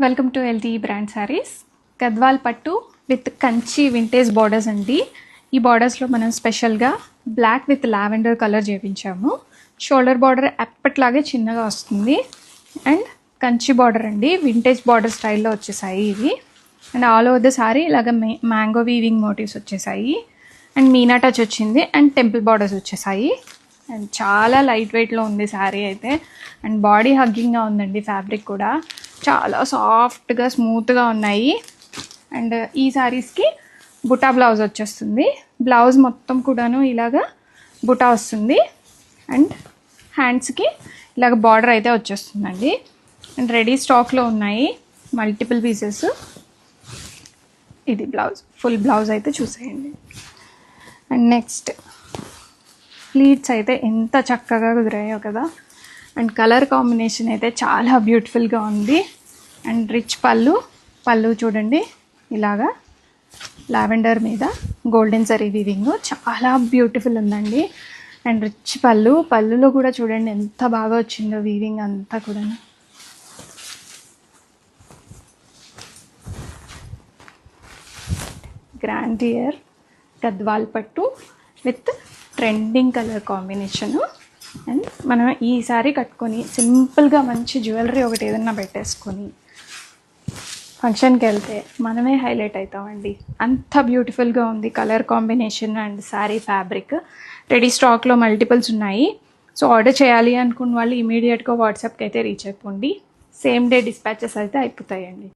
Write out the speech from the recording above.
Welcome to LTE brand saris. Gadwal పట్టు with Kanchi vintage borders అండి. ఈ బార్డర్స్లో మనం స్పెషల్గా బ్లాక్ విత్ లావెండర్ కలర్ చేయించాము. షోల్డర్ బార్డర్ ఎప్పట్లాగే చిన్నగా వస్తుంది అండ్ కంచి బార్డర్ అండి, వింటేజ్ బార్డర్ స్టైల్లో వచ్చేసాయి ఇవి. And all over the sari ఇలాగ మ్యాంగో వీవింగ్ మోటివ్స్ వచ్చేసాయి అండ్ మీనా టచ్ వచ్చింది అండ్ టెంపుల్ బార్డర్స్ వచ్చేసాయి. అండ్ చాలా లైట్ వెయిట్లో ఉంది శారీ అయితే. అండ్ బాడీ హగ్గింగ్గా ఉందండి, ఫ్యాబ్రిక్ కూడా చాలా సాఫ్ట్గా స్మూత్గా ఉన్నాయి. అండ్ ఈ శారీస్కి బుటా బ్లౌజ్ వచ్చేస్తుంది. బ్లౌజ్ మొత్తం కూడాను ఇలాగా బుటా వస్తుంది అండ్ హ్యాండ్స్కి ఇలాగ బార్డర్ అయితే వచ్చేస్తుందండి. అండ్ రెడీ స్టాక్లో ఉన్నాయి మల్టిపుల్ పీసెస్. ఇది బ్లౌజ్, ఫుల్ బ్లౌజ్ అయితే చూసేయండి. అండ్ నెక్స్ట్ ప్లీట్స్ అయితే ఎంత చక్కగా కుదిరాయో కదా. అండ్ కలర్ కాంబినేషన్ అయితే చాలా బ్యూటిఫుల్గా ఉంది. అండ్ రిచ్ పళ్ళు చూడండి, ఇలాగా లావెండర్ మీద గోల్డెన్ జరీ వీవింగ్ చాలా బ్యూటిఫుల్ ఉందండి. అండ్ రిచ్ పళ్ళులో కూడా చూడండి ఎంత బాగా వచ్చిందో వీవింగ్ అంతా కూడా. గ్రాండియర్ గద్వాల్ పట్టు with trending colour combination. And మనం ఈ సారీ కట్టుకొని సింపుల్గా మంచి జ్యువెలరీ ఒకటి ఏదన్నా పెట్టేసుకొని ఫంక్షన్కి వెళ్తే మనమే హైలైట్ అవుతామండి. అంత బ్యూటిఫుల్గా ఉంది colour combination and sari fabric. Ready స్టాక్లో మల్టిపుల్స్ ఉన్నాయి. సో ఆర్డర్ చేయాలి అనుకున్న వాళ్ళు ఇమీడియట్గా వాట్సాప్కి అయితే రీచ్ అయిపోండి. సేమ్ డే డిస్పాచెస్ అయితే అయిపోతాయండి.